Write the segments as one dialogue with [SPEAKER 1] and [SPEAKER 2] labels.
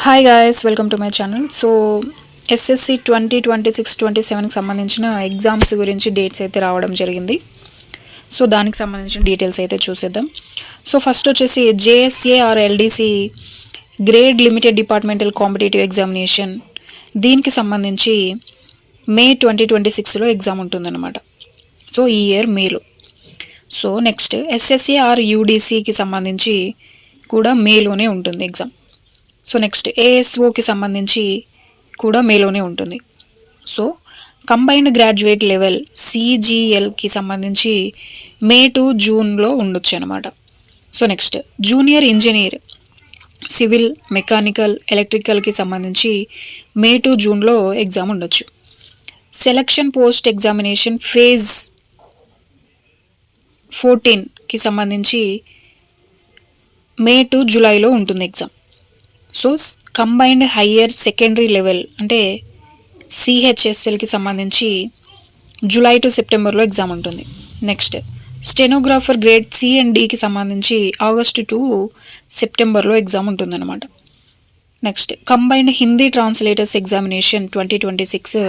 [SPEAKER 1] Hi guys, welcome to my channel. So SSC 2026-27కి సంబంధించిన exams గురించి డేట్స్ అయితే రావడం జరిగింది. సో దానికి సంబంధించిన డీటెయిల్స్ అయితే చూసేద్దాం. సో ఫస్ట్ వచ్చేసి JSA or LDC grade limited departmental competitive examination, దీనికి సంబంధించి మే 2026లో ఎగ్జామ్ ఉంటుందన్నమాట. సో ఈ ఇయర్ మేలో. సో నెక్స్ట్ ఎస్ఎస్ఏ ఆర్ యూడీసీకి సంబంధించి కూడా మేలోనే ఉంటుంది ఎగ్జామ్. సో నెక్స్ట్ ఏఎస్ఓకి సంబంధించి కూడా మేలోనే ఉంటుంది. సో కంబైన్డ్ గ్రాడ్యుయేట్ లెవెల్ సిజిఎల్కి సంబంధించి మే టు జూన్లో ఉండొచ్చు అనమాట. So next junior engineer civil, mechanical, ఎలక్ట్రికల్కి సంబంధించి మే టు జూన్లో ఎగ్జామ్ ఉండొచ్చు. సెలక్షన్ పోస్ట్ ఎగ్జామినేషన్ ఫేజ్ 14కి సంబంధించి మే టు జూలైలో ఉంటుంది exam. So combined higher secondary level అంటే సిహెచ్ఎస్ఎల్కి సంబంధించి జూలై టు సెప్టెంబర్లో ఎగ్జామ్ ఉంటుంది. Next stenographer grade C and డికి సంబంధించి ఆగస్టు టు సెప్టెంబర్లో ఎగ్జామ్ ఉంటుందన్నమాట. Next combined Hindi translators examination 2026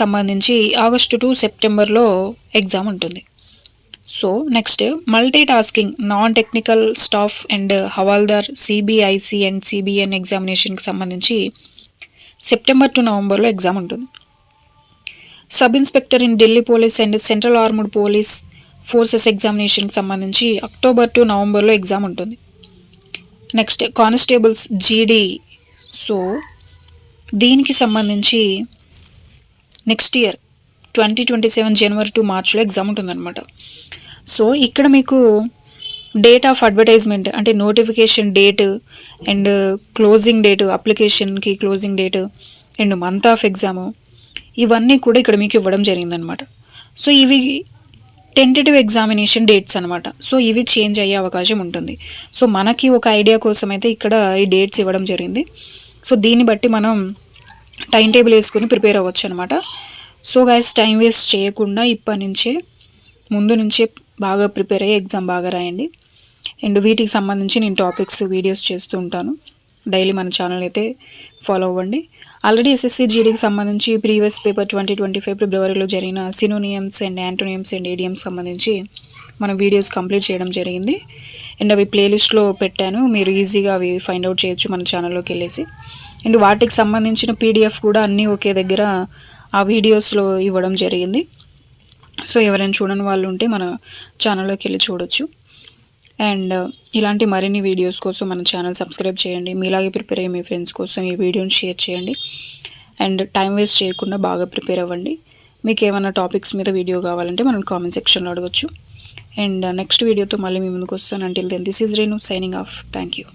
[SPEAKER 1] సంబంధించి ఆగస్టు టు సెప్టెంబర్లో ఎగ్జామ్ ఉంటుంది. So next multi tasking non technical staff and హవాల్దార్ సిబిఐసి అండ్ సిబిఎన్ ఎగ్జామినేషన్కి సంబంధించి సెప్టెంబర్ టు నవంబర్లో ఎగ్జామ్ ఉంటుంది. Sub inspector in Delhi police and central armed police forces ఎగ్జామినేషన్కి సంబంధించి అక్టోబర్ టు నవంబర్లో ఎగ్జామ్ ఉంటుంది. నెక్స్ట్ కానిస్టేబుల్స్ జీడీ, సో దీనికి సంబంధించి నెక్స్ట్ ఇయర్ 2027 జనవరి టు మార్చ్లో ఎగ్జామ్ ఉంటుందన్నమాట. సో ఇక్కడ మీకు డేట్ ఆఫ్ అడ్వర్టైజ్మెంట్ అంటే notification date and closing date, అప్లికేషన్కి closing date and month of exam, ఇవన్నీ కూడా ఇక్కడ మీకు ఇవ్వడం జరిగిందనమాట. సో ఇవి టెంటేటివ్ ఎగ్జామినేషన్ డేట్స్ అనమాట. సో ఇవి చేంజ్ అయ్యే అవకాశం ఉంటుంది. సో మనకి ఒక ఐడియా కోసం అయితే ఇక్కడ ఈ డేట్స్ ఇవ్వడం జరిగింది. సో దీన్ని బట్టి మనం టైం టేబుల్ వేసుకొని ప్రిపేర్ అవ్వచ్చు అనమాట. సో గైస్, టైం వేస్ట్ చేయకుండా ఇప్పటి నుంచే ముందు నుంచే బాగా ప్రిపేర్ అయ్యి ఎగ్జామ్ బాగా రాయండి. అండ్ వీటికి సంబంధించి నేను టాపిక్స్ వీడియోస్ చేస్తూ ఉంటాను. డైలీ మన ఛానల్ అయితే ఫాలో అవ్వండి. ఆల్రెడీ ఎస్ఎస్సి జీడీకి సంబంధించి ప్రీవియస్ పేపర్ 2025 ఫిబ్రవరిలో జరిగిన సినోనియమ్స్ అండ్ యాంటోనియమ్స్ అండ్ ఏడియమ్స్ సంబంధించి మనం వీడియోస్ కంప్లీట్ చేయడం జరిగింది. అండ్ అవి ప్లేలిస్ట్లో పెట్టాను, మీరు ఈజీగా అవి ఫైండ్ అవుట్ చేయొచ్చు మన ఛానల్లోకి వెళ్ళేసి. అండ్ వాటికి సంబంధించిన పీడిఎఫ్ కూడా అన్నీ ఒకే దగ్గర ఆ వీడియోస్లో ఇవ్వడం జరిగింది. సో ఎవరైనా చూడని వాళ్ళు ఉంటే మన ఛానల్లోకి వెళ్ళి చూడొచ్చు. అండ్ ఇలాంటి మరిన్ని వీడియోస్ కోసం మన ఛానల్ సబ్స్క్రైబ్ చేయండి. మీలాగే ప్రిపేర్ అయ్యే మీ ఫ్రెండ్స్ కోసం ఈ వీడియోని షేర్ చేయండి. అండ్ టైం వేస్ట్ చేయకుండా బాగా ప్రిపేర్ అవ్వండి. మీకు ఏమైనా టాపిక్స్ మీద వీడియో కావాలంటే మనం కామెంట్ సెక్షన్లో అడగచ్చు. అండ్ నెక్స్ట్ వీడియోతో మళ్ళీ మీ ముందుకు వస్తాను. Until then, this is Renu signing off. Thank you.